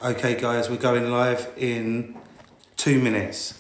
Okay guys, we're going live in 2 minutes.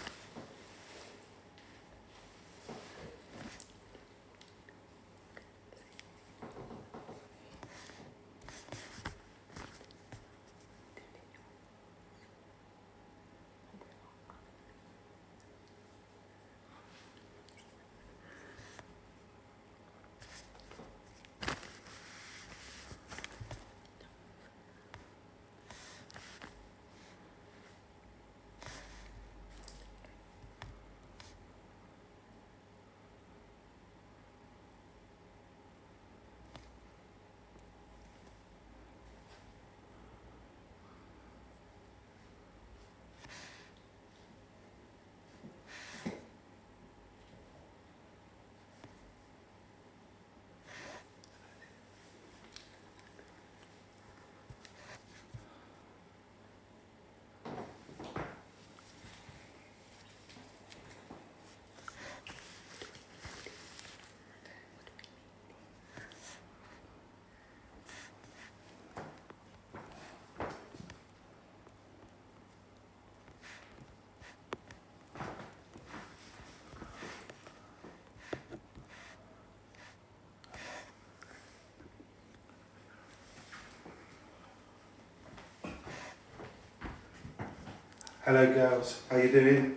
Hello girls, how you doing?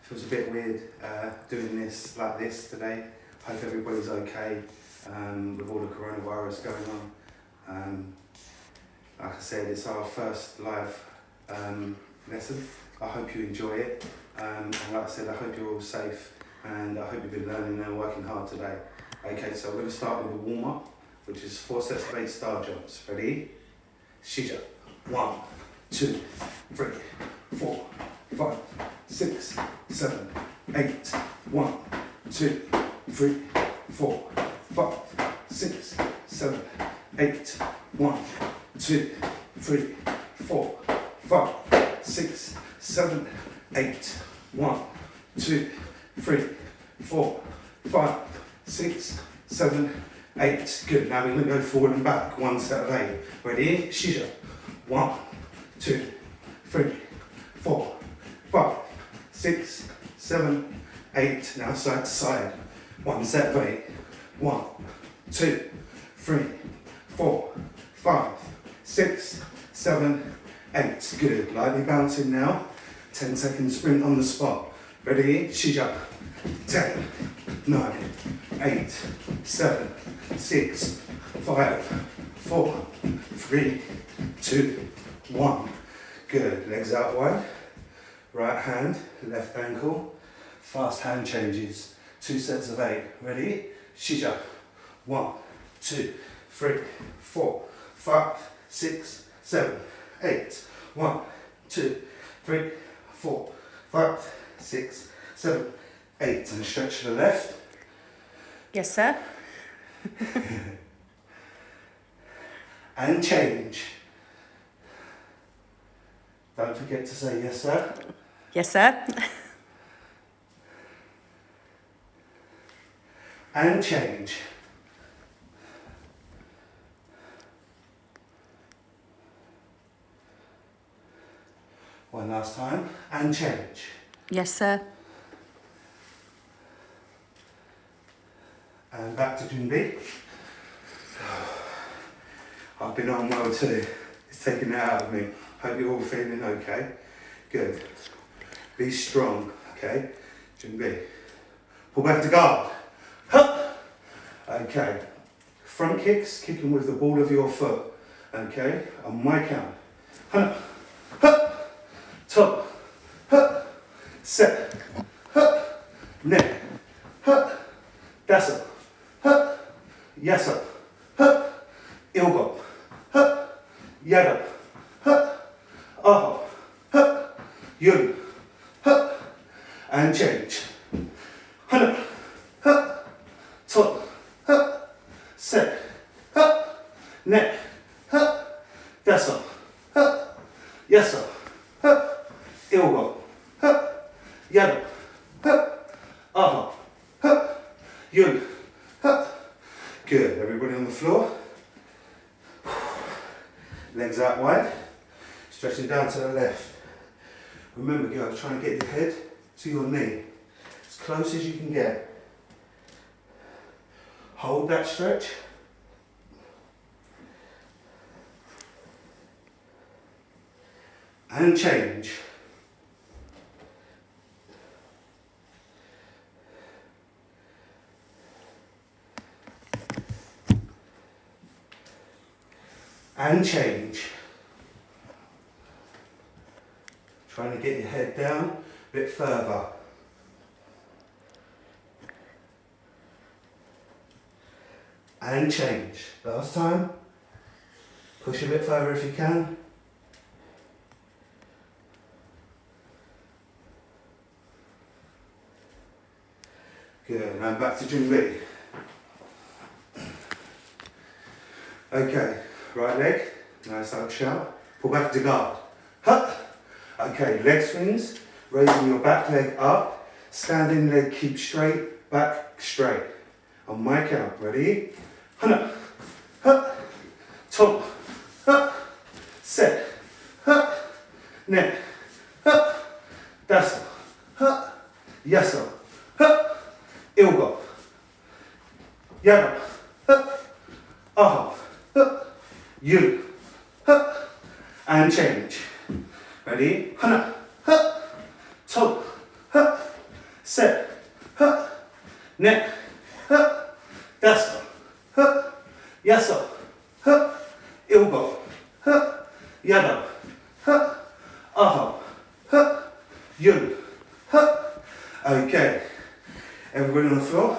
Feels a bit weird doing this like this today. Hope everybody's okay with all the coronavirus going on. Like I said, it's our first live lesson. I hope you enjoy it. And like I said, I hope you're all safe and I hope you've been learning and working hard today. Okay, so we're going to start with a warm up, which is 4 sets of 8 star jumps. Ready? Shija. 1, 2, 3, 4, 5, 6, 7, 8. 1, 2, 3, 4, 5, 6, 7, 8. 1, 2, 3, 4, 5, 6, 7, 8. 1, 2, 3, 4, 5, 6, 7, 8. Good. Now we're going to go forward and back. 1 set of 8. Ready? Shija. 1, 2, 3, 4, 5, 6, 7, 8. Now side to side. 1 set of 8. 1, 2, 3, 4, 5, 6, 7, 8. Good. Lightly bouncing now. 10-second sprint on the spot. Ready? Shija. 10, 9, 8, 7, 6, 5, 4, 3, 2, 1. Good. Legs out wide. Right hand, left ankle. Fast hand changes. 2 sets of 8. Ready? Shija. 1, 2, 3, 4, 5, 6, 7, 8. 1, 2, 3, 4, 5, 6, 7, 8. And stretch to the left. Yes, sir. And change. Don't forget to say yes, sir. Yes, sir. And change. One last time. And change. Yes, sir. And back to Junbi. I've been on well too. It's taken it out of me. Hope you're all feeling okay. Good. Be strong, okay? Junbi. Pull back to guard. Huh. Okay. Front kicks, kicking with the ball of your foot. Okay? On my count. Huh. Huh. Top. Huh. Set. Huh. Neck. Huh. That's up. Huh. Yes up. Huh. Ilgo. Huh. Yada. Huh. Aho. Huh. Yun. Huh. And change. Huh. Huh. Top. Huh. Set. Huh. Neck. Huh. That's up. Huh. Yes up. Huh. Ilgo. Huh. Yada. Huh. Aho. Huh. Yun. Huh. Good. Everybody on the floor. Legs out wide. Stretching down to the left. Remember, girls, trying to get your head to your knee. As close as you can get. Hold that stretch. And change. And change. Trying to get your head down a bit further. And change. Last time. Push a bit further if you can. Good, and back to Jung-bi. Okay, right leg, nice out shout. Pull back to guard. Huh. Okay, leg swings, raising your back leg up, standing leg keep straight, back straight. On my count, ready? Hana, huh, top, huh, set, huh, neck, huh, dasa, huh, yasa, huh, ilga, yada, huh, aha, huh, you, huh, and change. Ready? Hana, huh, top, huh, set, huh, neck, huh, dasa, huh, yasa, huh, ilga, huh, yada, huh, aha, huh, you, huh. Okay, everybody on the floor.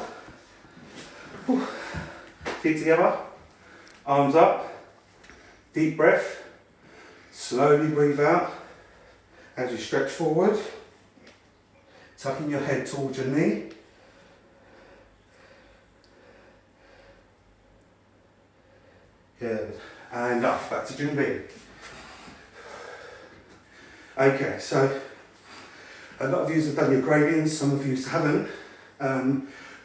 Whew. Feet together, arms up, deep breath, slowly breathe out as you stretch forward, tucking your head towards your knee. Good. And up, back to Jung-bi. Okay, so a lot of you have done your gradients, some of you haven't.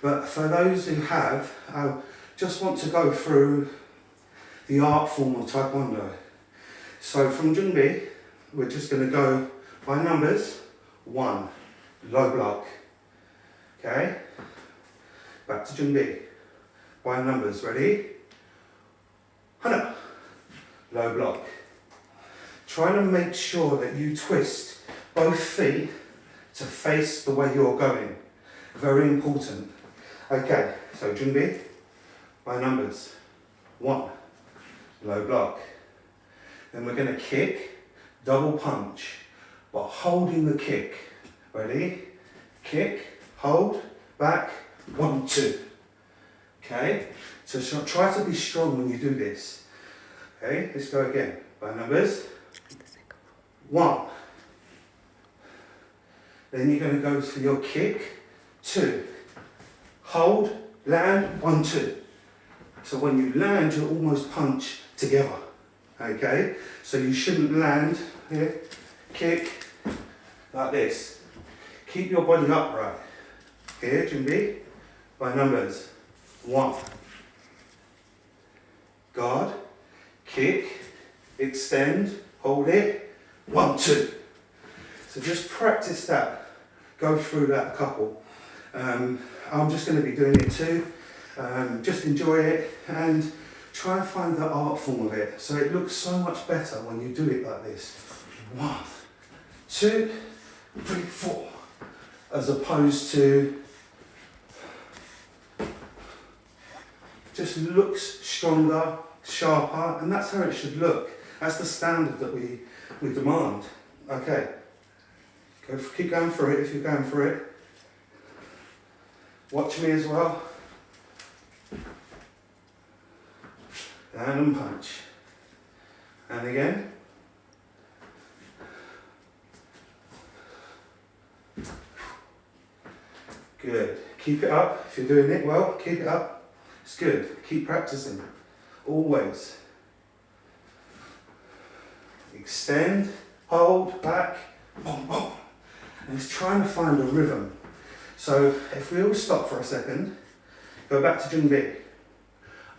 But for those who have, I just want to go through the art form of Taekwondo. So from Jung-bi, we're just going to go by numbers. 1, low block. Okay? Back to Jung-bi. By numbers, ready? Hana, low block. Trying to make sure that you twist both feet to face the way you're going. Very important. Okay, so Jung-bi, by numbers. 1, low block. Then we're going to kick, double punch, but holding the kick. Ready? Kick, hold, back, 1, 2. Okay, so try to be strong when you do this. Okay, let's go again. By numbers. 1. Then you're going to go for your kick. 2. Hold, land, 1, 2. So when you land, you almost punch together. Okay, so you shouldn't land here, kick, like this. Keep your body upright. Here, Jung-bi, by numbers. 1. Guard, kick, extend, hold it, 1, 2. So just practice that. Go through that a couple. I'm just going to be doing it too. Just enjoy it and try and find the art form of it. So it looks so much better when you do it like this. 1, 2, 3, 4. As opposed to just looks stronger, sharper, and that's how it should look. That's the standard that we demand. Okay, keep going for it if you're going for it. Watch me as well. Down and punch. And again. Good. Keep it up. If you're doing it well, keep it up. It's good. Keep practicing. Always. Extend, hold, back, boom, boom. And it's trying to find a rhythm. So if we all stop for a second, go back to Jung-bi.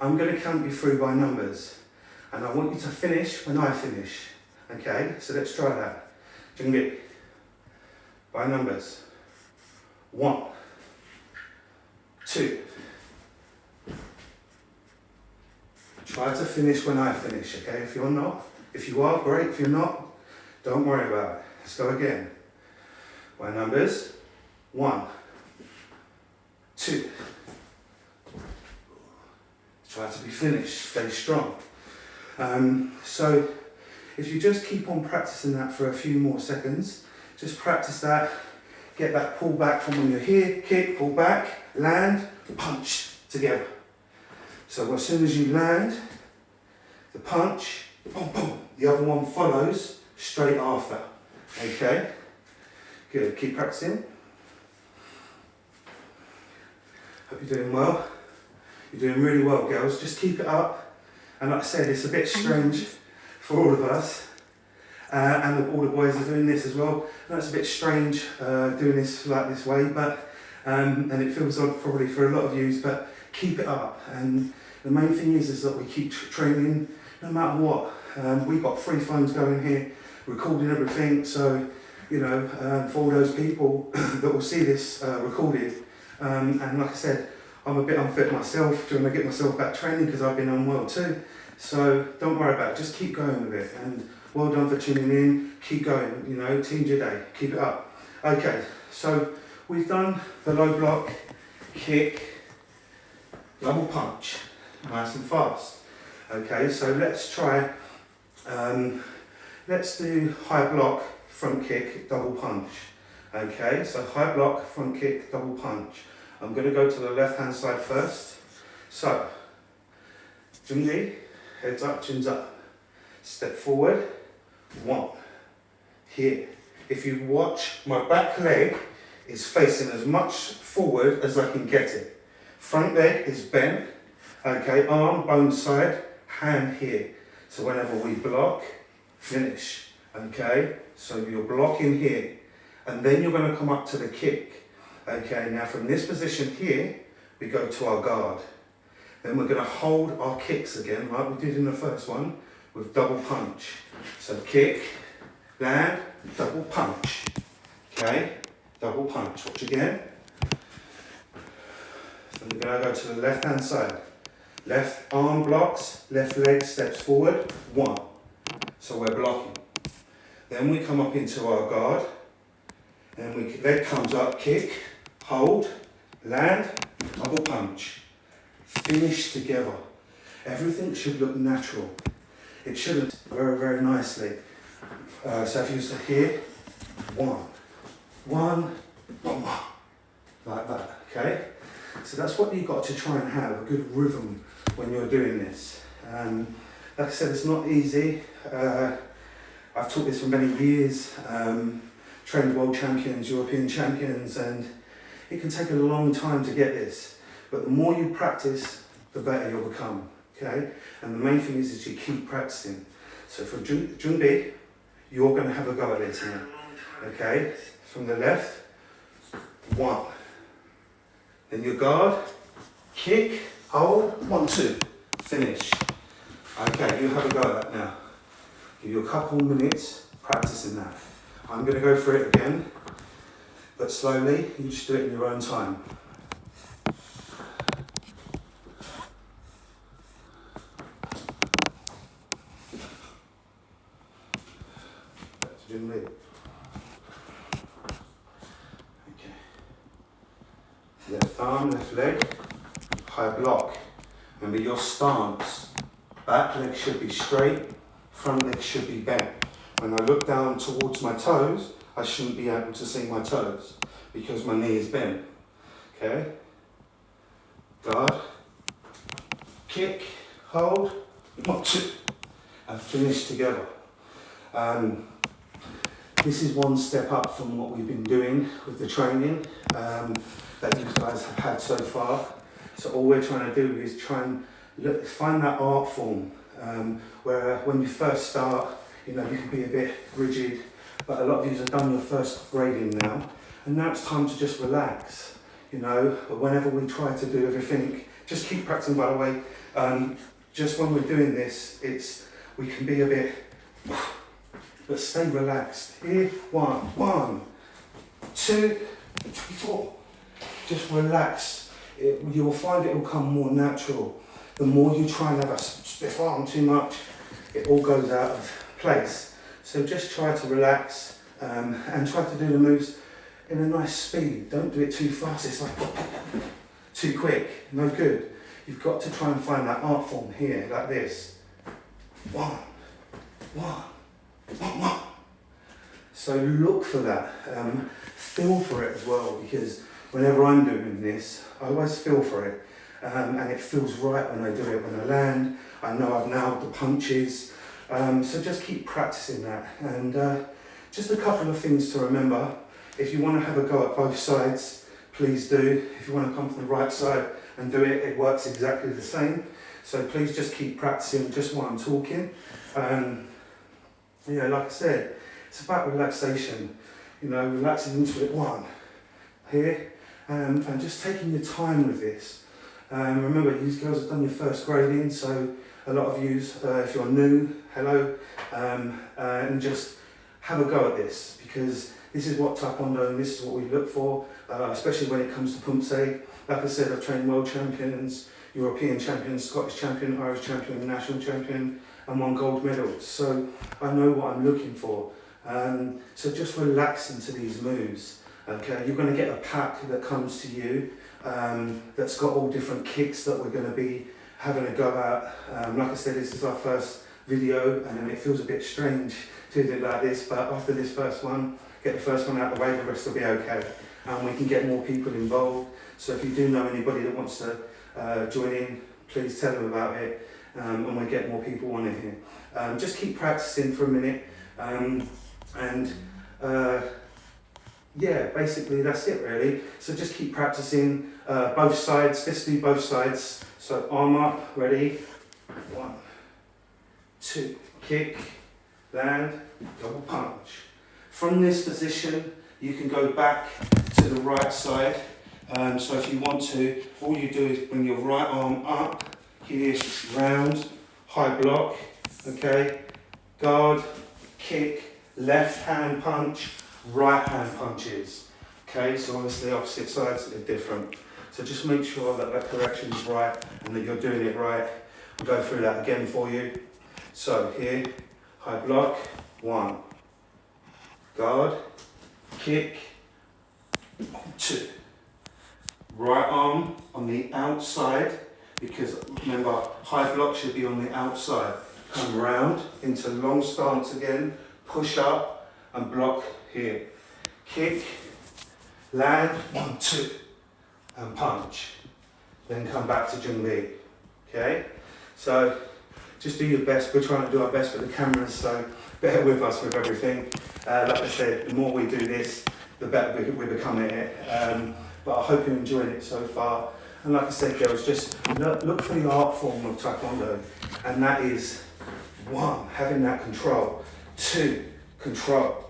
I'm going to count you through by numbers. And I want you to finish when I finish. Okay, so let's try that. Jungi, by numbers. 1, 2. Try to finish when I finish, okay? If you're not, if you are, great. If you're not, don't worry about it. Let's go again. By numbers. 1, 2. Try to be finished, stay strong. So if you just keep on practicing that for a few more seconds, just practice that, get that pull back from when you're here, kick, pull back, land, punch together. So as soon as you land, the punch, boom, boom, the other one follows straight after. Okay? Good, keep practicing. Hope you're doing well. You're doing really well, girls. Just keep it up. And like I said, it's a bit strange for all of us. And all the boys are doing this as well. I know it's a bit strange doing this like this way, but and it feels odd probably for a lot of you, but keep it up. And the main thing is that we keep training no matter what. We've got 3 phones going here, recording everything. So, you know, for all those people that will see this recorded, and like I said, I'm a bit unfit myself, trying to get myself back training because I've been unwell too. So don't worry about it, just keep going with it. And well done for tuning in, keep going, you know, teams your day, keep it up. Okay, so we've done the low block, kick, double punch, nice and fast. Okay, so let's try, let's do high block, front kick, double punch. Okay, so high block, front kick, double punch. I'm going to go to the left hand side first. So, Jungi, heads up, chins up. Step forward, 1. Here. If you watch, my back leg is facing as much forward as I can get it. Front leg is bent. Okay, arm, bone side, hand here. So whenever we block, finish. Okay, so you're blocking here. And then you're going to come up to the kick. Okay, now from this position here, we go to our guard. Then we're going to hold our kicks again, like we did in the first one, with double punch. So kick, land, double punch. Okay, double punch. Watch again. And we're going to go to the left hand side. Left arm blocks, left leg steps forward, 1. So we're blocking. Then we come up into our guard. And leg comes up, kick, hold, land, double punch. Finish together. Everything should look natural. It shouldn't. Very, very nicely. So if you sit here, 1, 1, 1, like that, okay? So that's what you've got to try and have, a good rhythm when you're doing this. Like I said, it's not easy. I've taught this for many years. Trained world champions, European champions, and it can take a long time to get this. But the more you practice, the better you'll become, okay? And the main thing is you keep practicing. So for Junbi, you're going to have a go at this now, okay? From the left, 1. Then your guard, kick, hold, 1, 2, finish. Okay, you have a go at that now. Give you a couple minutes practicing that. I'm going to go for it again, but slowly, you just do it in your own time. That's Jim Lee. Okay. Left arm, left leg, high block. Remember your stance. Back leg should be straight, front leg should be bent. When I look down towards my toes, I shouldn't be able to see my toes because my knee is bent. Okay? Guard, kick, hold, 1, 2, and finish together. This is one step up from what we've been doing with the training that you guys have had so far. So all we're trying to do is try and find that art form where when you first start, you know, you can be a bit rigid, but a lot of you have done your first grading now, and now it's time to just relax, you know. Whenever we try to do everything, just keep practicing, by the way. Just when we're doing this, we can be a bit but stay relaxed. Here, 1, 2, 3, 4. Just relax. You will find it will come more natural. The more you try and have a stiff arm too much, it all goes out of place. So just try to relax and try to do the moves in a nice speed. Don't do it too fast. It's like too quick. No good. You've got to try and find that art form here, like this. 1, 1. So look for that. Feel for it as well, because whenever I'm doing this, I always feel for it. And it feels right when I do it. When I land, I know I've nailed the punches. So just keep practicing that. And just a couple of things to remember. If you want to have a go at both sides, please do. If you want to come from the right side and do it, it works exactly the same. So please just keep practicing just while I'm talking. Like I said, it's about relaxation. Relaxing into it. 1 here, and just taking your time with this. Remember, you girls have done your first grading, so a lot of you, if you're new, hello, and just have a go at this, because this is what Taekwondo and this is what we look for, especially when it comes to Pumse. Like I said, I've trained world champions, European champions, Scottish champion, Irish champion, national champion, and won gold medals. So I know what I'm looking for. So just relax into these moves. Okay, you're going to get a pack that comes to you that's got all different kicks that we're going to be having a go at. Like I said, this is our first video, and it feels a bit strange to do it like this, but after this first one, get the first one out of the way, the rest will be okay. And we can get more people involved. So if you do know anybody that wants to join in, please tell them about it, and we'll get more people on it here. Just keep practicing for a minute, basically that's it really. So just keep practicing both sides. Let's do both sides. So arm up, ready? 1, 2, kick, land, double punch. From this position, you can go back to the right side. So if you want to, all you do is bring your right arm up, here, round, high block, okay? Guard, kick, left hand punch, right hand punches. Okay, so obviously opposite sides are different. So just make sure that that correction is right and that you're doing it right. We'll go through that again for you. So here, high block, 1. Guard, kick, 2. Right arm on the outside, because remember, high block should be on the outside. Come round into long stance again, push up and block here. Kick, land, 1, 2, and punch. Then come back to Jungbi. Okay? So just do your best. We're trying to do our best with the cameras, so bear with us with everything. Like I said, the more we do this, the better we become at it. But I hope you're enjoying it so far. And like I said, girls, just look for the art form of Taekwondo. And that is 1, having that control. 2, control.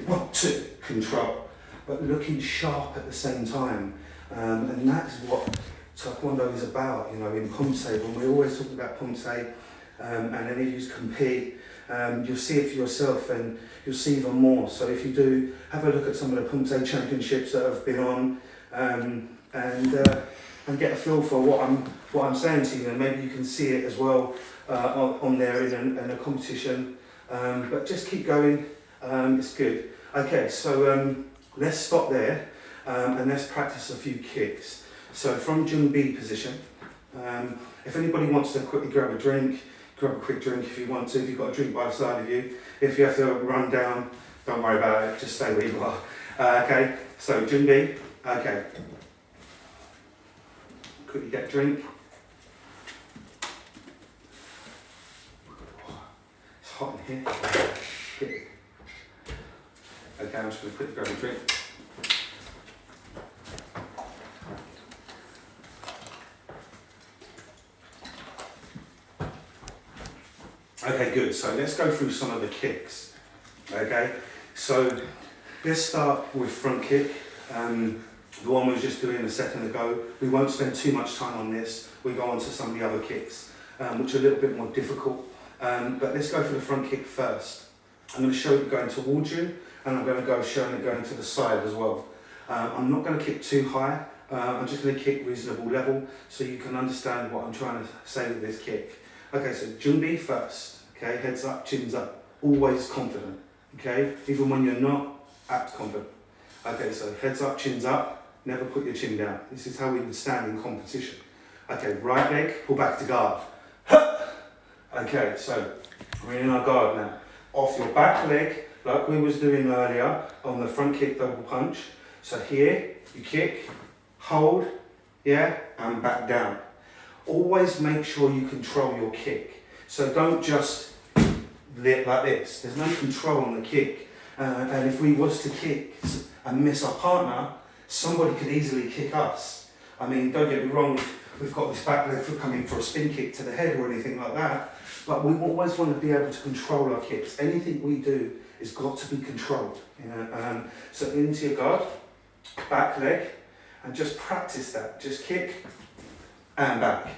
1, 2, control. But looking sharp at the same time. And that's what Taekwondo is about, in Pumse. When we always talk about Pumse, and any of you compete, you'll see it for yourself and you'll see even more. So if you do, have a look at some of the Pumse championships that have been on, and get a feel for what I'm saying to you, and maybe you can see it as well on there in a competition. But just keep going, it's good. Okay, so let's stop there and let's practice a few kicks. So from Jungbi position, if anybody wants to quickly grab a drink, grab a quick drink if you want to, if you've got a drink by the side of you. If you have to run down, don't worry about it, just stay where you are. Okay, so Jungbi, okay. Quickly get a drink. It's hot in here. Okay, I'm just going to quickly grab a drink. Okay, good. So let's go through some of the kicks. Okay, so let's start with front kick. The one we were just doing a second ago. We won't spend too much time on this. We go on to some of the other kicks, which are a little bit more difficult. But let's go for the front kick first. I'm going to show it going towards you, and I'm going to go showing it going to the side as well. I'm not going to kick too high. I'm just going to kick reasonable level so you can understand what I'm trying to say with this kick. Okay, so Junbi first. Okay, heads up, chins up. Always confident. Okay, even when you're not, act confident. Okay, so heads up, chins up. Never put your chin down. This is how we would stand in competition. Okay, right leg, pull back to guard. Okay, so we're in our guard now. Off your back leg, like we was doing earlier on the front kick double punch. So here, you kick, hold, yeah, and back down. Always make sure you control your kick. So don't just lit like this. There's no control on the kick. And if we was to kick and miss our partner, somebody could easily kick us. I mean, don't get me wrong, we've got this back leg for coming for a spin kick to the head or anything like that, but we always want to be able to control our kicks. Anything we do has got to be controlled. You know? So into your guard, back leg, and just practice that. Just kick and back.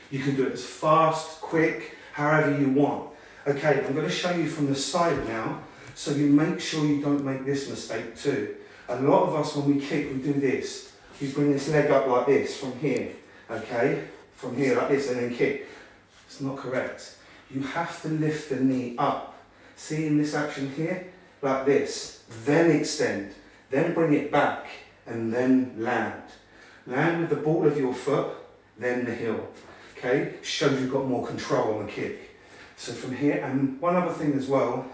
You can do it as fast, quick, however you want. Okay, I'm going to show you from the side now, so you make sure you don't make this mistake too. A lot of us, when we kick, we do this. We bring this leg up like this from here, okay? From here like this and then kick. It's not correct. You have to lift the knee up. See in this action here? Like this. Then extend. Then bring it back and then land. Land with the ball of your foot, then the heel. Okay? Shows you've got more control on the kick. So from here, and one other thing as well,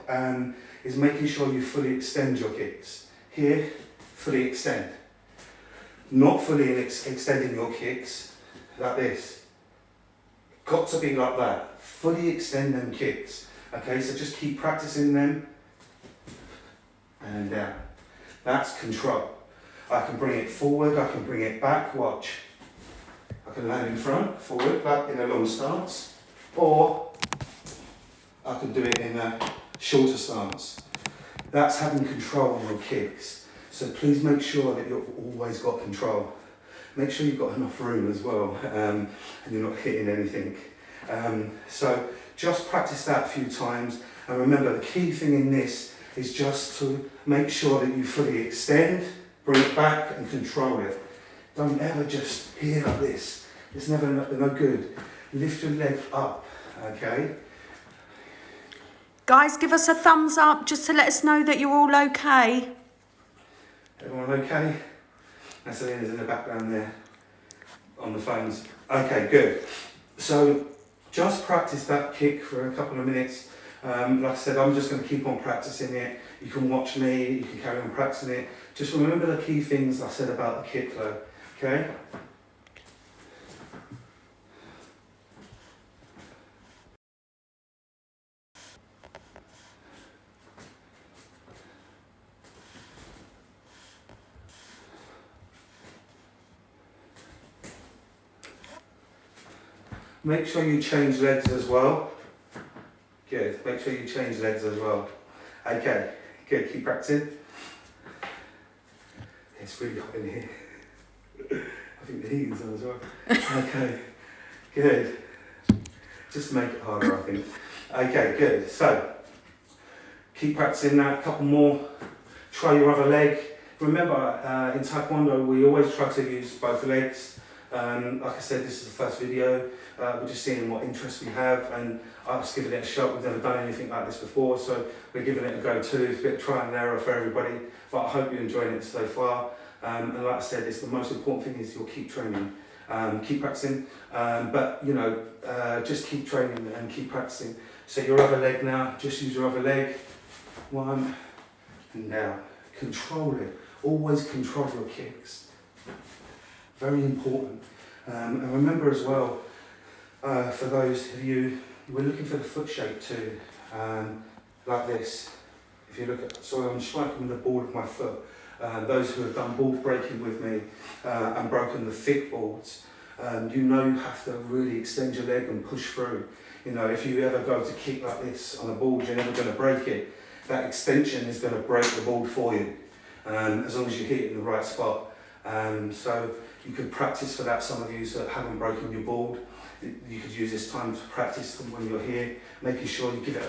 is making sure you fully extend your kicks. Here, fully extend. Not fully extending your kicks like this. Got to be like that. Fully extend them kicks. Okay, so just keep practicing them and down. That's control. I can bring it forward, I can bring it back, watch. I can land in front, forward, back in a long stance, or I can do it in a shorter stance. That's having control on your kicks. So please make sure that you've always got control. Make sure you've got enough room as well, and you're not hitting anything. So just practice that a few times, and remember the key thing in this is just to make sure that you fully extend, bring it back and control it. Don't ever just here like this. It's never no good. Lift your leg up, okay? Guys, give us a thumbs up just to let us know that you're all okay. Everyone okay? That's Selena's in the background there on the phones. Okay, good. So just practice that kick for a couple of minutes. Like I said, I'm just going to keep on practicing it. You can watch me, you can carry on practicing it. Just remember the key things I said about the kick though, okay? Make sure you change legs as well. Good, make sure you change legs as well. Okay, good, keep practicing. It's really hot in here. I think the heating's on as well. Okay, good. Just to make it harder, I think. Okay, good. So, keep practicing that, a couple more. Try your other leg. Remember, in Taekwondo, we always try to use both legs. Like I said, this is the first video. We're just seeing what interest we have, and us giving it a shot. We've never done anything like this before, so we're giving it a go too. It's a bit of trial and error for everybody, but I hope you're enjoying it so far. And like I said, it's the most important thing is you'll keep training, keep practicing, but you know, just keep training and keep practicing. So your other leg now, just use your other leg. One, and down. Control it. Always control your kicks. Very important. And remember as well, for those of you, we're looking for the foot shape too, like this. If you look at, so I'm striking with the ball of my foot. Those who have done ball breaking with me and broken the thick boards, you know you have to really extend your leg and push through. You know, if you ever go to kick like this on a board, you're never going to break it. That extension is going to break the board for you, as long as you hit it in the right spot. So you could practice for that. Some of you that haven't broken your board, you could use this time to practice when you're here, making sure you give it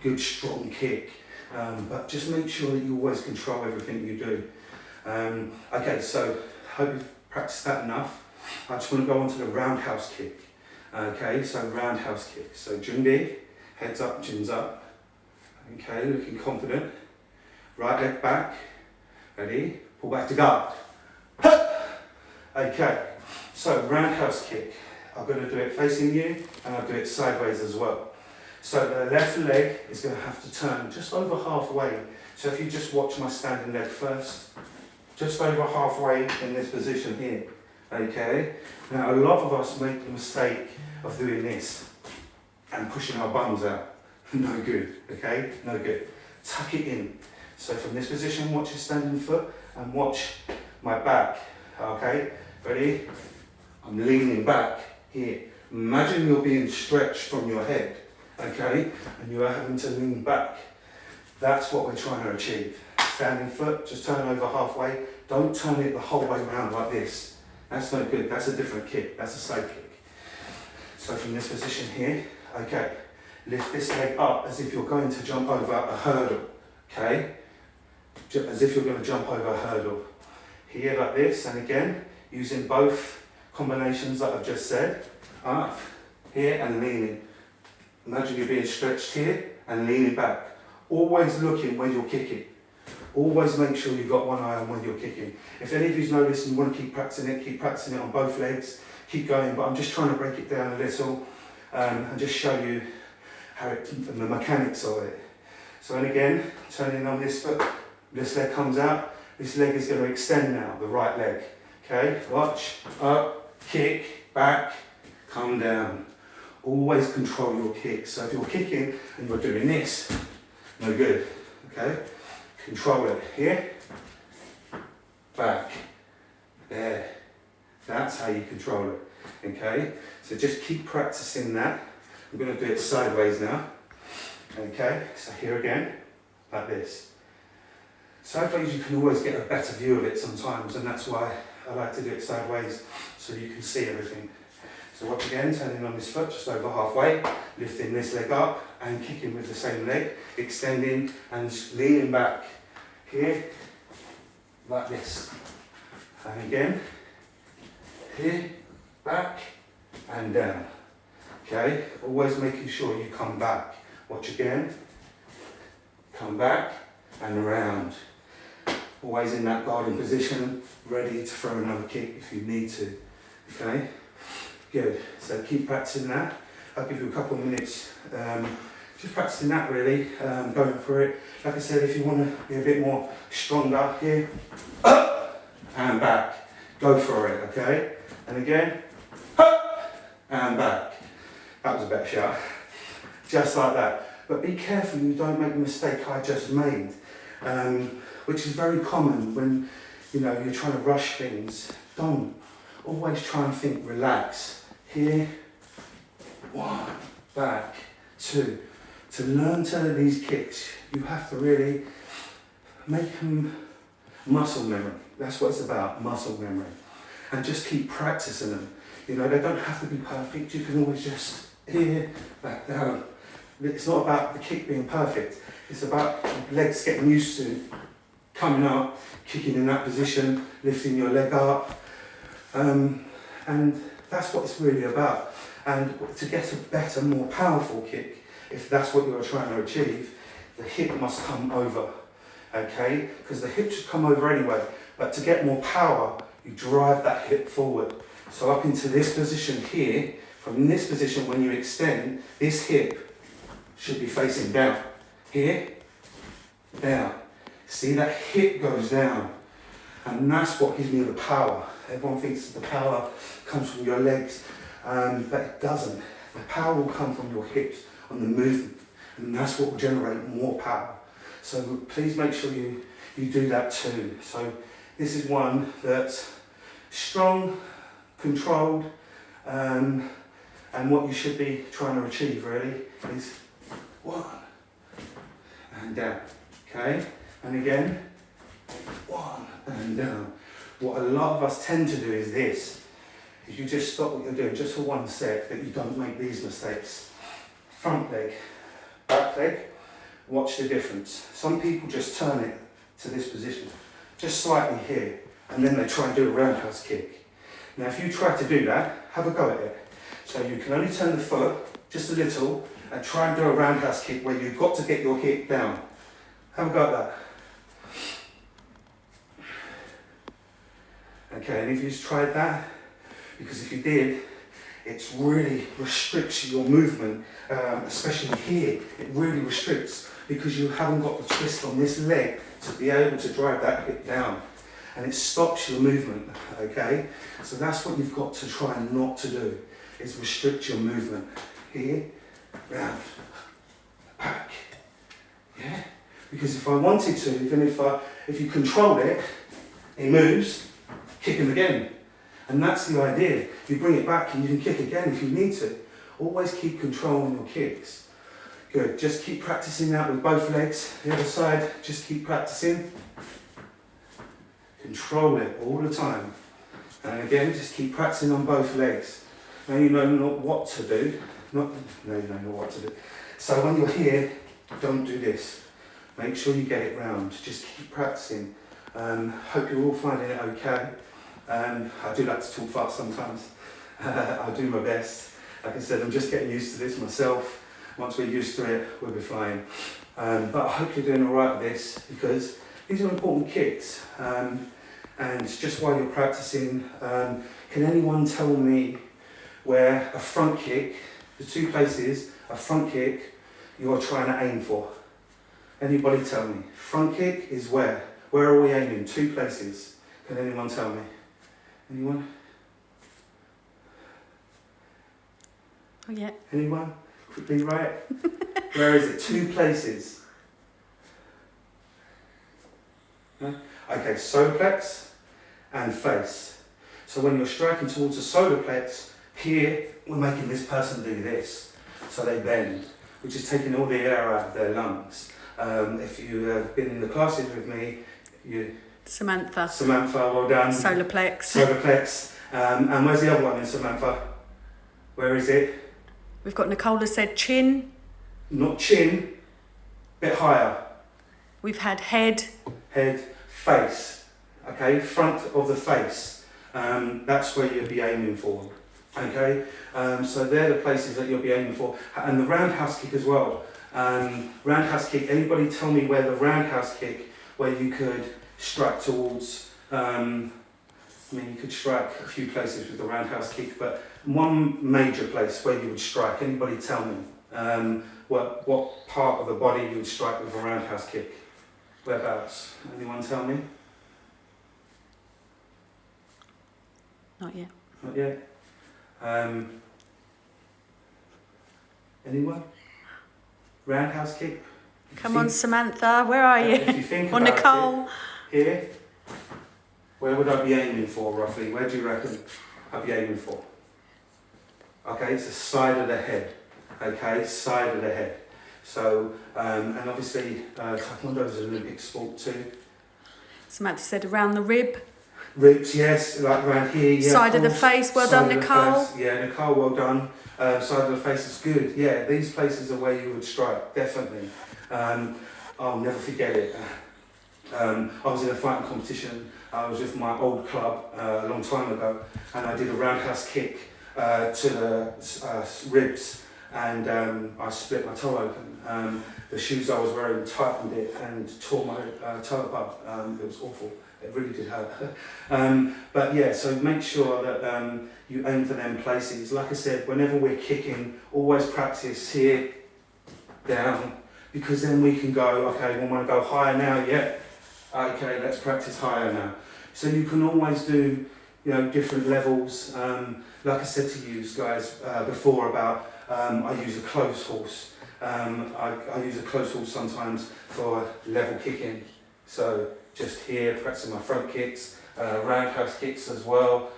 good strong kick. But just make sure that you always control everything you do. Okay, so hope you've practiced that enough. I just want to go on to the roundhouse kick. Okay, so roundhouse kick. So Junbi, heads up, chins up. Okay, looking confident. Right leg back. Ready? Pull back to guard. Okay, so roundhouse kick. I'm going to do it facing you and I'll do it sideways as well. So the left leg is going to have to turn just over halfway. So if you just watch my standing leg first, just over halfway in this position here. Okay, now a lot of us make the mistake of doing this and pushing our bums out. No good, okay, no good. Tuck it in. So from this position, watch your standing foot and watch my back, okay? Ready? I'm leaning back here. Imagine you're being stretched from your head, okay? And you are having to lean back. That's what we're trying to achieve. Standing foot, just turn over halfway. Don't turn it the whole way around like this. That's no good, that's a different kick, that's a side kick. So from this position here, okay, lift this leg up as if you're going to jump over a hurdle, okay? As if you're going to jump over a hurdle. Here like this, and again, using both combinations that I've just said. Up, here and leaning. Imagine you're being stretched here and leaning back. Always looking when you're kicking. Always make sure you've got one eye on when you're kicking. If any of you's noticed and you want to keep practicing it on both legs, keep going, but I'm just trying to break it down a little and just show you how the mechanics of it. So, and again, turning on this foot, this leg comes out, this leg is going to extend now, the right leg. Okay, watch, up, kick, back, come down. Always control your kick. So if you're kicking and you're doing this, no good, okay? Control it, here, back, there. That's how you control it, okay? So just keep practicing that. I'm going to do it sideways now, okay? So here again, like this. Sideways you can always get a better view of it sometimes, and that's why I like to do it sideways, so you can see everything. So watch again, turning on this foot just over halfway, lifting this leg up and kicking with the same leg, extending and leaning back here, like this. And again, here, back and down. Okay, always making sure you come back. Watch again, come back and around. Always in that guarding position, ready to throw another kick if you need to. Okay, good. So keep practicing that. I'll give you a couple of minutes just practicing that really, going through it. Like I said, if you want to be a bit more stronger here, up and back, go for it, okay? And again, up and back. That was a better shot. Just like that. But be careful you don't make the mistake I just made, which is very common when you're trying to rush things. Don't. Always try and think, relax. Here, one, back, two. To learn these kicks, you have to really make them muscle memory. That's what it's about, muscle memory. And just keep practicing them. They don't have to be perfect. You can always just here, back down. It's not about the kick being perfect. It's about legs getting used to coming up, kicking in that position, lifting your leg up. And that's what it's really about. And to get a better, more powerful kick, if that's what you're trying to achieve, the hip must come over, okay? Because the hip should come over anyway, but to get more power, you drive that hip forward. So up into this position here, from this position when you extend, this hip should be facing down. Here, down. See, that hip goes down, and that's what gives me the power. Everyone thinks the power comes from your legs, but it doesn't. The power will come from your hips on the movement, and that's what will generate more power. So please make sure you do that too. So this is one that's strong, controlled, and what you should be trying to achieve really is one and down, okay? And again, one and down. What a lot of us tend to do is this. If you just stop what you're doing just for one set, that you don't make these mistakes. Front leg, back leg, watch the difference. Some people just turn it to this position, just slightly here, and then they try and do a roundhouse kick. Now if you try to do that, have a go at it. So you can only turn the foot just a little and try and do a roundhouse kick where you've got to get your hip down. Have a go at that. Okay, and if you've tried that, because if you did, it really restricts your movement, especially here. It really restricts because you haven't got the twist on this leg to be able to drive that hip down. And it stops your movement, okay? So that's what you've got to try not to do, is restrict your movement. Here, round, back, yeah? Because if I wanted to, even if you control it, it moves, kick him again. And that's the idea. You bring it back and you can kick again if you need to. Always keep control on your kicks. Good, just keep practicing that with both legs. The other side, just keep practicing. Control it all the time. And again, just keep practicing on both legs. Now you know not what to do. Not what to do. So when you're here, don't do this. Make sure you get it round. Just keep practicing. Hope you're all finding it okay. I do like to talk fast sometimes. I'll do my best. Like I said, I'm just getting used to this myself. Once we're used to it, we'll be flying. But I hope you're doing all right with this, because these are important kicks. And just while you're practicing, can anyone tell me where a front kick, the two places, a front kick, you're trying to aim for? Anybody tell me? Front kick is where? Where are we aiming? Two places. Can anyone tell me? Anyone? Oh yeah. Anyone? Quickly, right? Where is it? Two places. No? Okay, solar plex and face. So when you're striking towards the solar plex, here we're making this person do this. So they bend, which is taking all the air out of their lungs. If you have been in the classes with me, Samantha, well done. solar plex. Solar plex. And where's the other one in Samantha? Where is it? We've got Nicola said chin. Not chin, bit higher. We've had head. Head, face. Okay, front of the face. That's where you'll be aiming for. Okay, so they're the places that you'll be aiming for. And the roundhouse kick as well. Roundhouse kick, anybody tell me where the roundhouse kick, where you could strike towards, you could strike a few places with the roundhouse kick, but one major place where you would strike, anybody tell me what part of the body you would strike with a roundhouse kick? Whereabouts? Anyone tell me? Not yet. Not yet? Anyone? Roundhouse kick? Come on, Samantha, where are you? If you think Or about Nicole. it, here, where would I be aiming for roughly? Where do you reckon I'd be aiming for? Okay, it's the side of the head. Okay, side of the head. So, and obviously, Taekwondo is an Olympic sport too. Samantha said around the rib. Ribs, yes, like around here. Yeah, Side of the face, well done, Nicole. Yeah, Nicole, well done. Side of the face is good. Yeah, these places are where you would strike, definitely. I'll never forget it. I was in a fighting competition. I was with my old club a long time ago, and I did a roundhouse kick to the ribs, and I split my toe open. The shoes I was wearing tightened it and tore my toe apart. It was awful. It really did hurt. But yeah, so make sure that you aim for them places. Like I said, whenever we're kicking, always practice here, down, because then we can go, okay, we want to go higher now, yeah. Okay, let's practice higher now. So you can always do, different levels. Like I said to you guys before about, I use a close horse. I use a close horse sometimes for level kicking. So just here, practicing my front kicks, roundhouse kicks as well.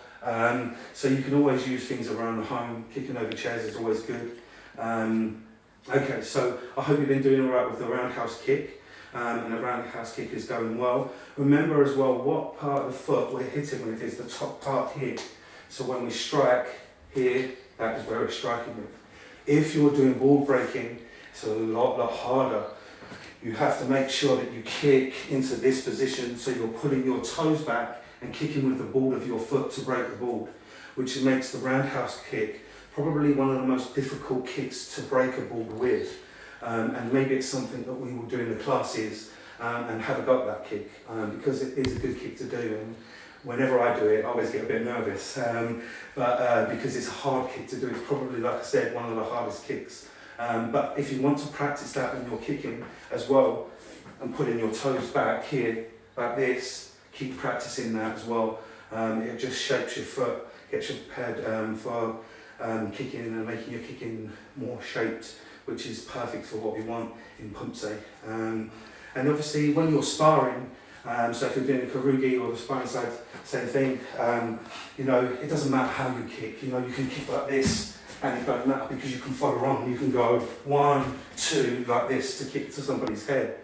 So you can always use things around the home. Kicking over chairs is always good. Okay, so I hope you've been doing all right with the roundhouse kick. And the roundhouse kick is going well. Remember as well what part of the foot we're hitting with is the top part here. So when we strike here, that is where we're striking with. If you're doing ball breaking, it's a lot harder. you have to make sure that you kick into this position, so you're pulling your toes back and kicking with the ball of your foot to break the ball, which makes the roundhouse kick probably one of the most difficult kicks to break a ball with. And maybe it's something that we will do in the classes and have a go at that kick, because it is a good kick to do. And whenever I do it, I always get a bit nervous, but because it's a hard kick to do. It's probably, like I said, one of the hardest kicks. But if you want to practice that when you're kicking as well, and putting your toes back here, like this, keep practicing that as well. It just shapes your foot, gets you prepared for kicking and making your kicking more shaped, which is perfect for what we want in Pumpse. And obviously when you're sparring, so if you're doing a karugi or the sparring side, same thing, you know, it doesn't matter how you kick, you know, you can kick like this, and it doesn't matter because you can follow on. You can go 1, 2 like this to kick to somebody's head.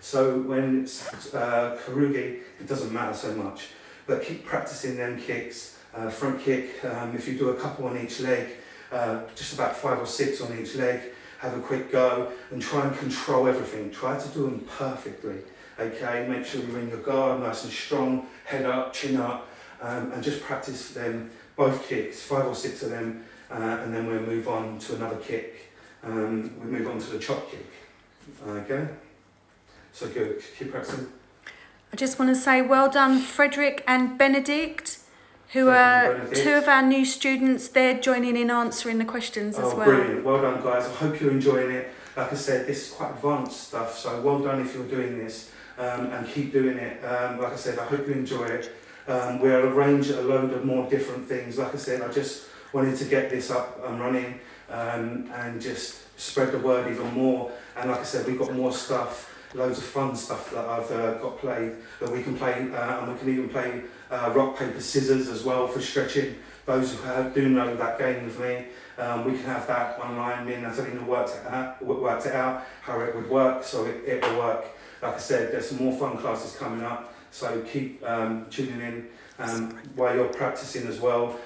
So when it's karugi, it doesn't matter so much. But keep practicing them kicks. Front kick, if you do a couple on each leg, just about 5 or 6 on each leg, have a quick go and try and control everything. Try to do them perfectly. Okay, make sure you're in your guard, nice and strong, head up, chin up, and just practice them, both kicks, 5 or 6 of them. And then we'll move on to another kick. We move on to the chop kick. Okay? So good. Keep practicing. I just want to say well done, Frederick and Benedict, who are 2 of our new students. They're joining in answering the questions as well. Brilliant. Well done, guys. I hope you're enjoying it. Like I said, this is quite advanced stuff, so well done if you're doing this, and keep doing it. Like I said, I hope you enjoy it. We'll arrange a load of more different things. Like I said, I just wanted to get this up and running, and just spread the word even more. And like I said, we've got more stuff, loads of fun stuff that I've got played that we can play, and we can even play rock, paper, scissors as well for stretching. Those who do know that game with me, we can have that online. Me and Natalina worked it out how it would work, so it will work. Like I said, there's some more fun classes coming up, so keep tuning in. While you're practicing as well,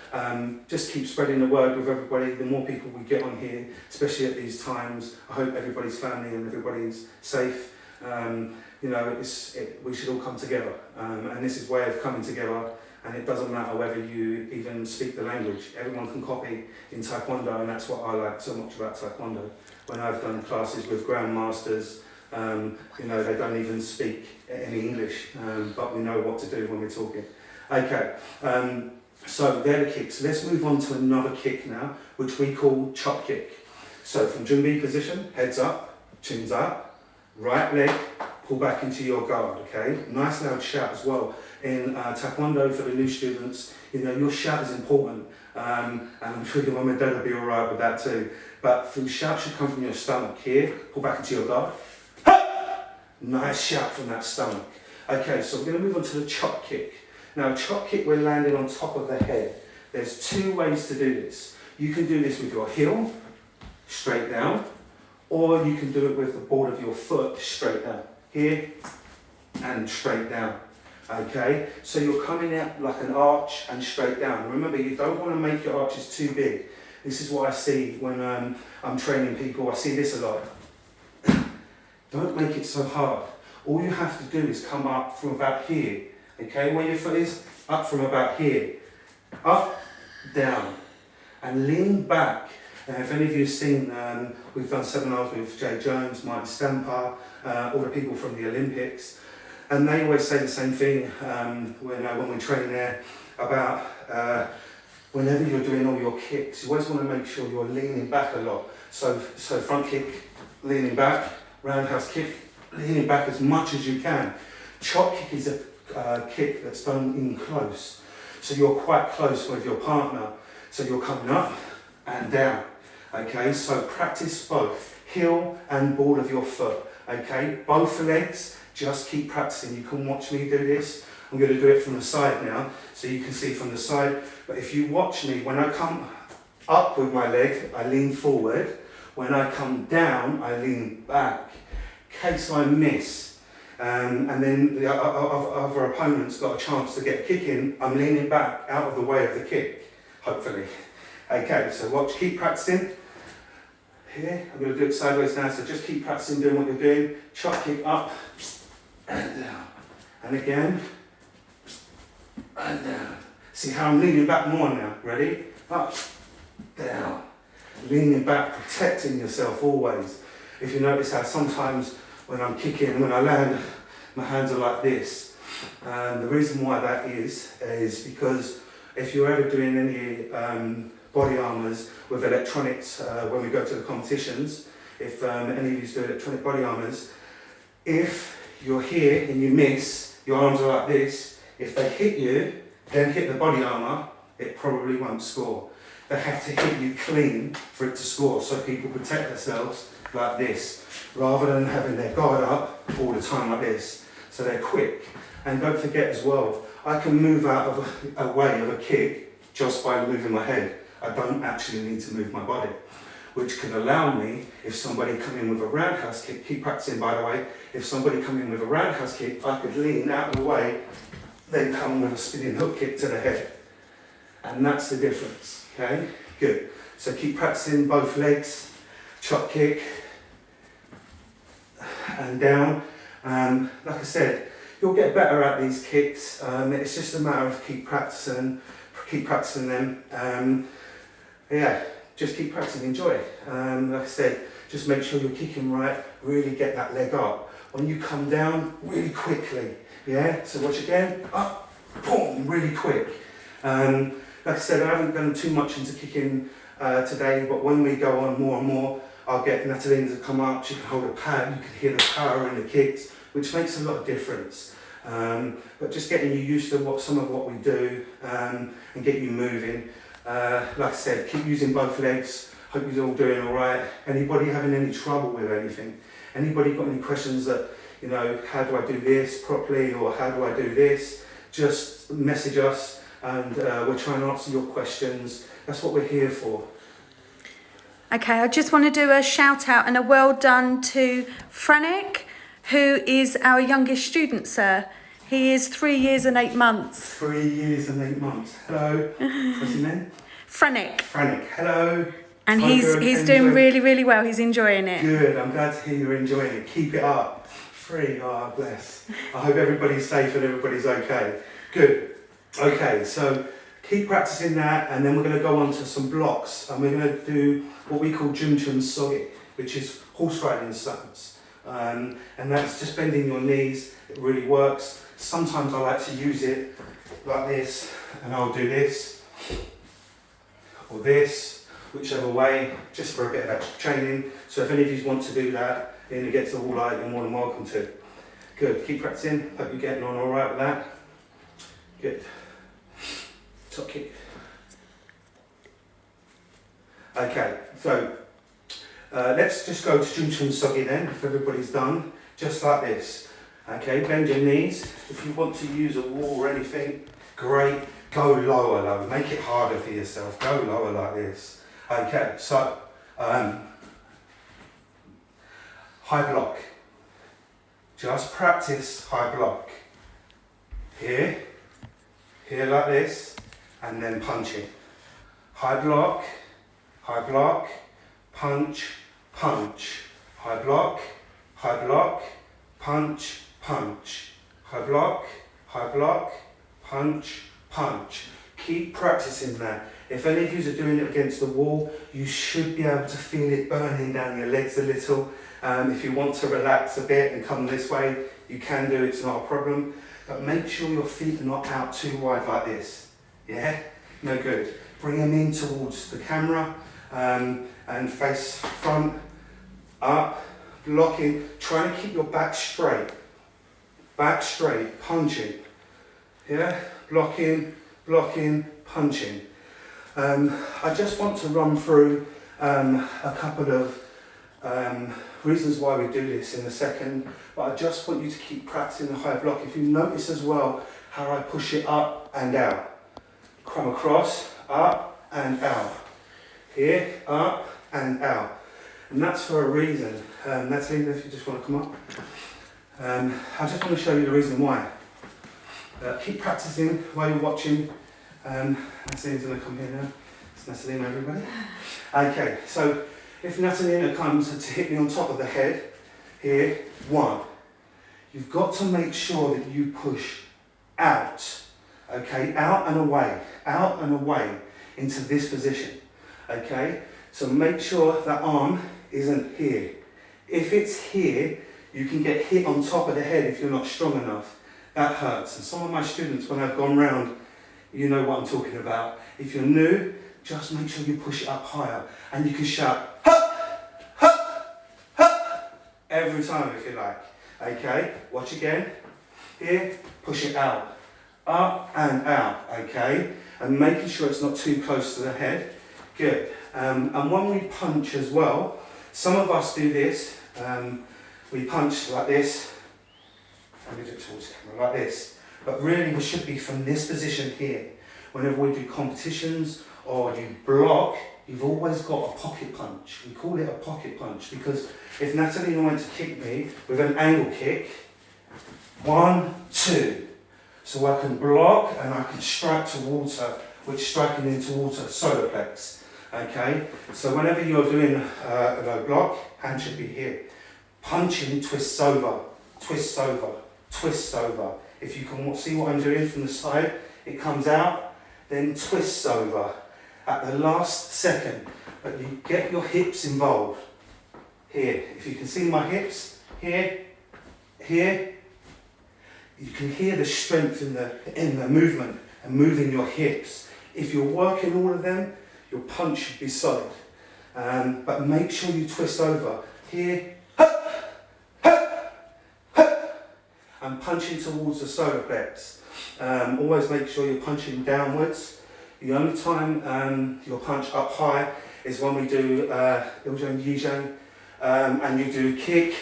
just keep spreading the word with everybody. The more people we get on here, especially at these times, I hope everybody's family and everybody's safe. You know, we should all come together, and this is a way of coming together. And it doesn't matter whether you even speak the language. Everyone can copy in Taekwondo, and that's what I like so much about Taekwondo. When I've done classes with grandmasters, you know, they don't even speak any English, but we know what to do when we're talking. Okay, so they're the kicks. Let's move on to another kick now, which we call chop kick. So from Junbi position, heads up, chins up, right leg, pull back into your guard, okay? Nice loud shout as well. In Taekwondo, for the new students, you know, your shout is important. And I'm sure your mum and dad will be all right with that too. But the shout should come from your stomach here, pull back into your guard. Ha! Nice shout from that stomach. Okay, so we're going to move on to the chop kick. Now, chop kick, we're landing on top of the head. There's 2 ways to do this. You can do this with your heel, straight down, or you can do it with the ball of your foot, straight down. Here, and straight down. Okay, so you're coming out like an arch and straight down. Remember, you don't want to make your arches too big. This is what I see when I'm training people. I see this a lot. Don't make it so hard. All you have to do is come up from about here. Okay, where your foot is, up from about here. Up, down, and lean back. If any of you have seen, we've done seminars with Jay Jones, Mike Stamper, all the people from the Olympics. And they always say the same thing when we train there about whenever you're doing all your kicks, you always want to make sure you're leaning back a lot. So front kick, leaning back, roundhouse kick, leaning back as much as you can. Chop kick is a kick that's done in close. So you're quite close with your partner. So you're coming up and down. Okay, so practice both, heel and ball of your foot. Okay, both legs. Just keep practicing. You can watch me do this. I'm going to do it from the side now, so you can see from the side. But if you watch me, when I come up with my leg, I lean forward. When I come down, I lean back. In case I miss, and then the other opponent's got a chance to get a kick in, I'm leaning back out of the way of the kick, hopefully. Okay, so watch, keep practicing. Here, I'm going to do it sideways now, so just keep practicing doing what you're doing. Chop kick up and down. And again, and down. See how I'm leaning back more now. Ready? Up, down. Leaning back, protecting yourself always. If you notice how sometimes when I'm kicking, when I land, my hands are like this. And the reason why that is because if you're ever doing any body armours with electronics, when we go to the competitions, if any of you do electronic body armours, if you're here and you miss, your arms are like this, if they hit you, then hit the body armour, it probably won't score. They have to hit you clean for it to score, so people protect themselves like this, rather than having their guard up all the time like this. So they're quick. And don't forget as well, I can move out of a way of a kick just by moving my head. I don't actually need to move my body, which can allow me, if somebody come in with a roundhouse kick, keep practicing by the way, if somebody come in with a roundhouse kick, I could lean out of the way, then come with a spinning hook kick to the head. And that's the difference, okay? Good. So keep practicing both legs, chop kick, and down. Like I said, you'll get better at these kicks. It's just a matter of keep practicing them. Yeah, just keep practicing, enjoy it. Like I said, just make sure you're kicking right, really get that leg up. When you come down, really quickly, yeah? So watch again, up, boom, really quick. Like I said, I haven't done too much into kicking today, but when we go on more and more, I'll get Natalie to come up, she can hold a pad, you can hear the power in the kicks, which makes a lot of difference. But just getting you used to some of what we do and get you moving. Like I said, keep using both legs. Hope you're all doing all right. Anybody having any trouble with anything? Anybody got any questions that, you know, how do I do this properly, or how do I do this? Just message us and we'll try and answer your questions. That's what we're here for. Okay, I just want to do a shout out and a well done to Franek, who is our youngest student, sir. He is 3 years and 8 months. 3 years and 8 months. Hello. What's his name? Franek. Franek. Hello. And he's doing really, really well. He's enjoying it. Good. I'm glad to hear you're enjoying it. Keep it up. 3. Oh, bless. I hope everybody's safe and everybody's okay. Good. Okay, so keep practicing that, and then we're going to go on to some blocks, and we're going to do what we call Jumchun Sogi, which is horse riding stunts. And that's just bending your knees. It really works. Sometimes I like to use it like this, and I'll do this or this, whichever way, just for a bit of extra training. So if any of you want to do that in Against the Wall Light, you're more than welcome to. Good. Keep practicing. Hope you're getting on all right with that. Good. Top kick. Okay, so let's just go to Jumchun Sogi then, if everybody's done, just like this. Okay, bend your knees. If you want to use a wall or anything, great. Go lower though, make it harder for yourself. Go lower like this. Okay, so high block. Just practice high block. Here like this, and then punch it. High block, punch, punch. High block, punch, punch. High block, punch, punch. Keep practicing that. If any of you are doing it against the wall, you should be able to feel it burning down your legs a little. If you want to relax a bit and come this way, you can do, it's not a problem. But make sure your feet are not out too wide like this. Yeah? No good. Bring them in towards the camera and face front, up, blocking. Try to keep your back straight. Back straight, punching. Yeah? Blocking, punching. I just want to run through a couple of reasons why we do this in a second, but I just want you to keep practicing the high block. If you notice as well how I push it up and out, come across, up and out, here, up and out, and that's for a reason. Natalie, if you just want to come up, I just want to show you the reason why. Keep practicing while you're watching. Natalie's going to come here now. It's Natalie and everybody. Okay, so If Natalina comes to hit me on top of the head, here, 1. You've got to make sure that you push out, okay? Out and away into this position, okay? So make sure that arm isn't here. If it's here, you can get hit on top of the head if you're not strong enough. That hurts. And some of my students, when I've gone round, you know what I'm talking about. If you're new, just make sure you push it up higher. And you can shout, hup, hup, hup, every time if you like. Okay, watch again. Here, push it out. Up and out, okay? And making sure it's not too close to the head. Good. And when we punch as well, some of us do this. We punch like this. And we do it towards the camera like this. But really we should be from this position here. Whenever we do competitions or you block, you've always got a pocket punch. We call it a pocket punch because if Natalina went to kick me with an angle kick, 1, 2. So I can block and I can strike towards her, which striking in towards her solar plex. Okay, so whenever you're doing a low block, hand should be here. Punching twists over, twists over, twists over. If you can see what I'm doing from the side, it comes out, then twists over at the last second. But you get your hips involved. Here, if you can see my hips, here, here, you can hear the strength in the movement and moving your hips. If you're working all of them, your punch should be solid. But make sure you twist over. Here, hup, hup, hup, and punching towards the solar plex. Always make sure you're punching downwards. The only time you'll punch up high is when we do Iljang Yijang, and you do kick,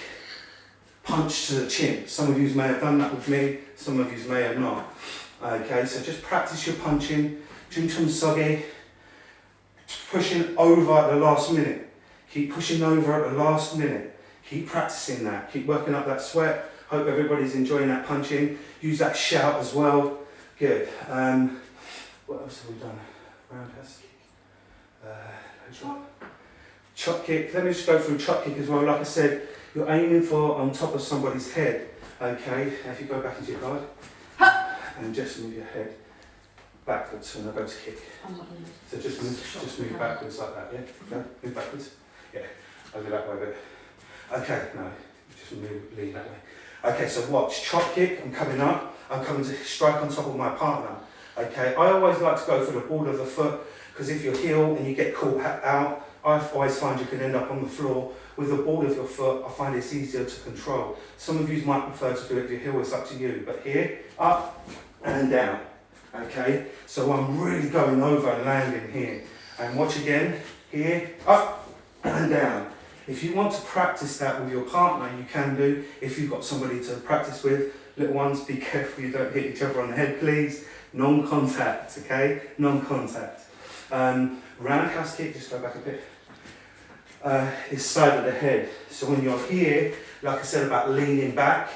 punch to the chin. Some of you may have done that with me, some of you may have not. Okay, so just practice your punching, Juntum Soge, pushing over at the last minute. Keep pushing over at the last minute. Keep practicing that, keep working up that sweat. Hope everybody's enjoying that punching. Use that shout as well. Good. What else have we done? Roundhouse kick. Chop kick. Let me just go through chop kick as well. Like I said, you're aiming for on top of somebody's head. Okay, if you go back into your guard and just move your head backwards when I go to kick. So just move backwards like that, yeah? No, move backwards. Yeah, I'll do that way a bit. Okay, no, just lean that way. Okay, so watch, chop kick, I'm coming up, I'm coming to strike on top of my partner. Okay, I always like to go for the ball of the foot, because if you're heel and you get caught out, I always find you can end up on the floor. With the ball of your foot, I find it's easier to control. Some of you might prefer to do it with your heel, it's up to you. But here, up and down. Okay, so I'm really going over and landing here. And watch again, here, up and down. If you want to practice that with your partner, you can do. If you've got somebody to practice with, little ones, be careful you don't hit each other on the head, please. Non-contact, okay? Non-contact. Roundhouse kick, just go back a bit. Is side of the head. So when you're here, like I said about leaning back,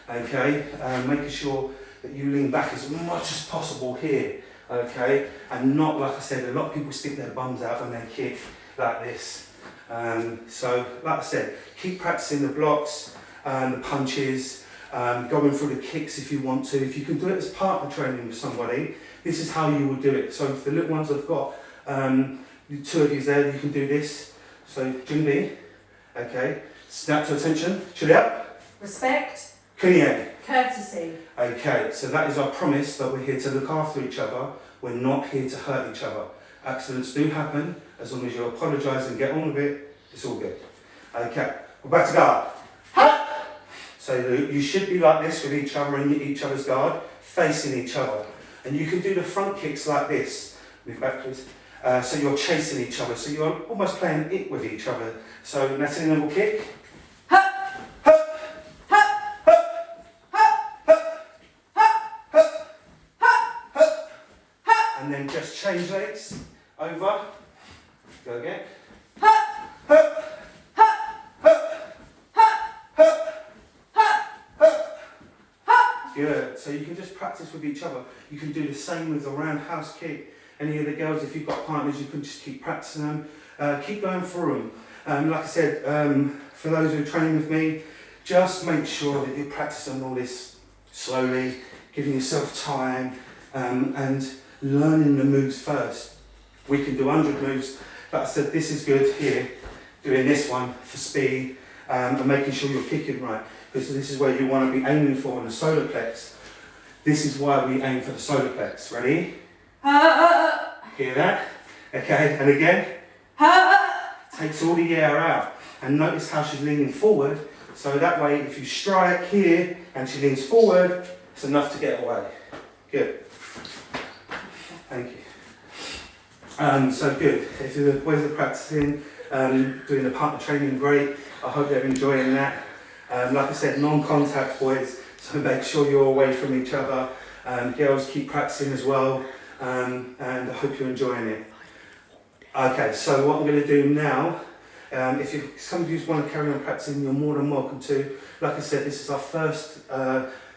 okay? Making sure that you lean back as much as possible here, okay? And not, like I said, a lot of people stick their bums out when they kick like this. So, like I said, keep practicing the blocks, the punches, going through the kicks if you want to. If you can do it as partner training with somebody, this is how you will do it. So if the little ones have got the two of you there, you can do this. So, Jingli, okay, snap to attention, chill out. Respect. Kunye. Courtesy. Okay, so that is our promise that we're here to look after each other. We're not here to hurt each other. Accidents do happen. As long as you apologise and get on with it, it's all good. Okay, we're back to guard. So you should be like this with each other in each other's guard, facing each other. And you can do the front kicks like this. Move back, please. So you're chasing each other. So you're almost playing it with each other. So Natalina will kick. And then just change legs. Over. Go again. Good. So you can just practice with each other. You can do the same with the roundhouse kick. any of the girls, if you've got partners, you can just keep practicing them. Keep going through them. Like I said, for those who are training with me, just make sure that you're practicing all this slowly, giving yourself time, and learning the moves first. We can do 100 moves. Like I said, this is good here, doing this one for speed, and making sure you're kicking right, because this is where you want to be aiming for on the solar plex. This is why we aim for the solar plex. Ready? Hear that? Okay, and again. Takes all the air out. And notice how she's leaning forward, so that way if you strike here and she leans forward, it's enough to get away. Good. Thank you. So good. If the boys are practicing, doing the partner training, great. I hope they're enjoying that. Like I said, non-contact boys, so make sure you're away from each other. Girls, keep practicing as well, and I hope you're enjoying it. Okay, so what I'm going to do now, if some of you want to carry on practicing, you're more than welcome to. Like I said, this is our first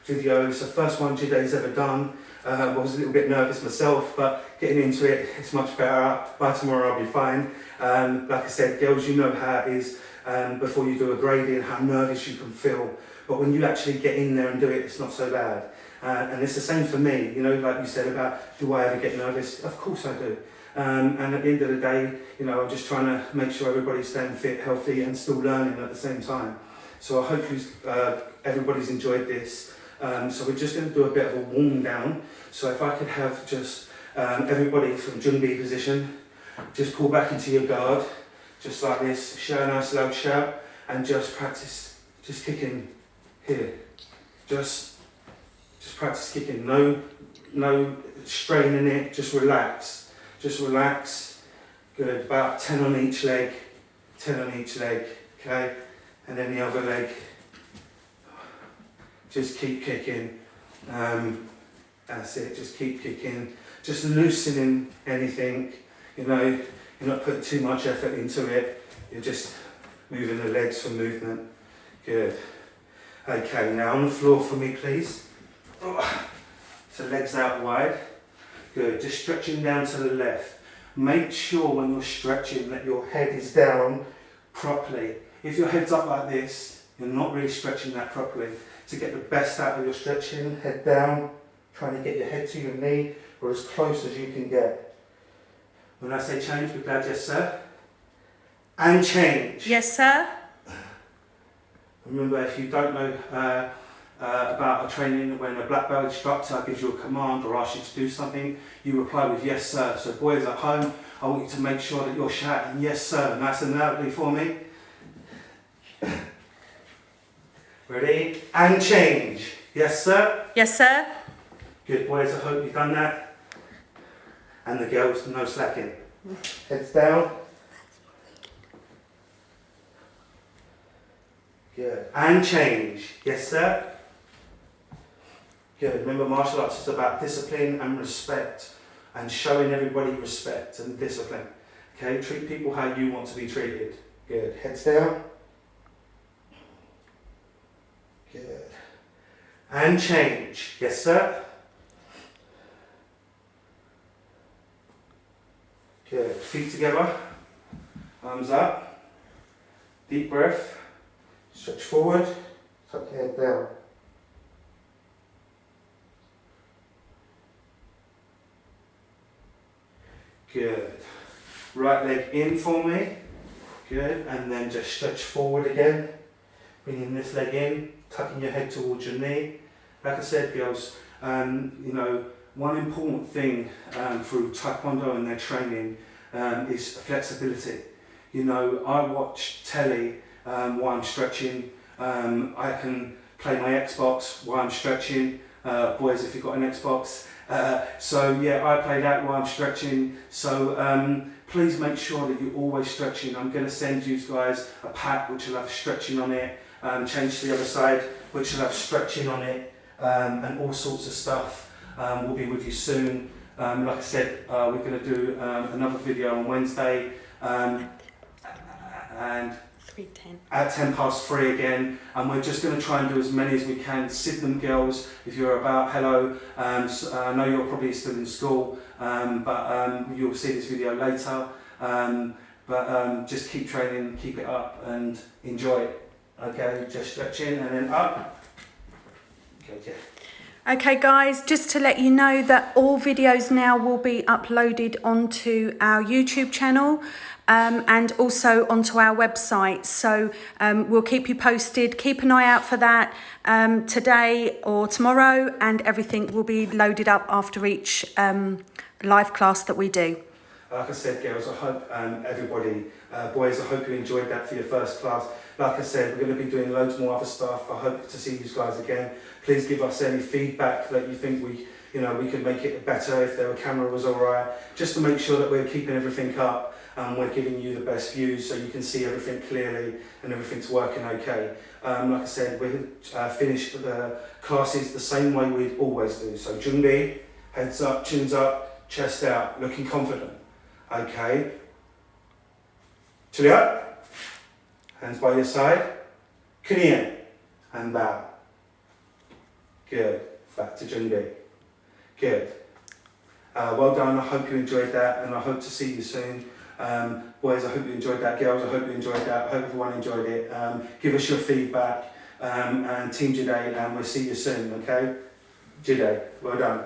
video. It's the first one Jide's ever done. I was a little bit nervous myself, but getting into it, it's much better. By tomorrow I'll be fine. Like I said, girls, you know how it is before you do a grading, how nervous you can feel. But when you actually get in there and do it, it's not so bad. And it's the same for me, you know, like you said about, do I ever get nervous? Of course I do. And at the end of the day, you know, I'm just trying to make sure everybody's staying fit, healthy, and still learning at the same time. So I hope everybody's enjoyed this. So we're just going to do a bit of a warm down. So if I could have just everybody from Junbi position, just pull back into your guard, just like this, shout a nice loud shout, and just practice, just kicking here. Just practice kicking, no strain in it, just relax. Just relax. Good, about 10 on each leg, 10 on each leg, okay? And then the other leg. Just keep kicking. That's it, just keep kicking. Just loosening anything, you know, you're not putting too much effort into it. You're just moving the legs for movement. Good. Okay, now on the floor for me, please. So legs out wide. Good, just stretching down to the left. Make sure when you're stretching that your head is down properly. If your head's up like this, you're not really stretching that properly. To get the best out of your stretching, head down, trying to get your head to your knee, or as close as you can get. When I say change, be glad, yes sir. And change. Yes, sir. Remember, if you don't know about a training, when a black belt instructor gives you a command or asks you to do something, you reply with yes sir. So boys at home, I want you to make sure that you're shouting yes sir nice and loudly for me. Ready? And change. Yes sir? Yes, sir. Good boys, I hope you've done that. And the girls, no slacking. Heads down. Good. And change. Yes sir? Good. Remember, martial arts is about discipline and respect, and showing everybody respect and discipline. Okay, treat people how you want to be treated. Good. Heads down. Good. And change. Yes, sir? Good. Feet together. Arms up. Deep breath. Stretch forward. Tuck your head down. Good. Right leg in for me. Good. And then just stretch forward again. Bringing this leg in, tucking your head towards your knee. Like I said, girls, you know, one important thing through Taekwondo and their training is flexibility. You know, I watch telly while I'm stretching. I can play my Xbox while I'm stretching. Boys, if you've got an Xbox. So yeah, I play that while I'm stretching. So please make sure that you're always stretching. I'm going to send you guys a pack which will have stretching on it. Change to the other side, which will have stretching on it, and all sorts of stuff. Will be with you soon. Like I said, we're going to do another video on Wednesday. And 3:10. At 3:10 again, and we're just going to try and do as many as we can. Sydenham girls, if you're about, hello. I know you're probably still in school, but you'll see this video later. Just keep training, keep it up, and enjoy it. Okay, just stretch in and then up. Good, yeah. Okay guys, just to let you know that all videos now will be uploaded onto our YouTube channel and also onto our website. So we'll keep you posted. Keep an eye out for that today or tomorrow, and everything will be loaded up after each live class that we do. Like I said, girls, I hope everybody, boys, I hope you enjoyed that for your first class. Like I said, we're going to be doing loads more other stuff. I hope to see you guys again. Please give us any feedback that you think we could make it better, if the camera was all right, just to make sure that we're keeping everything up and we're giving you the best views so you can see everything clearly and everything's working okay. Like I said, we finish the classes the same way we always do. So Junbi, heads up, chins up, chest out, looking confident. Okay. Chili up. Hands by your side. Knie and bow. Good. Back to Junbi. Good. Well done. I hope you enjoyed that, and I hope to see you soon. Boys, I hope you enjoyed that. Girls, I hope you enjoyed that. I hope everyone enjoyed it. Give us your feedback. And Team Jide, and we'll see you soon, okay? Jide, well done.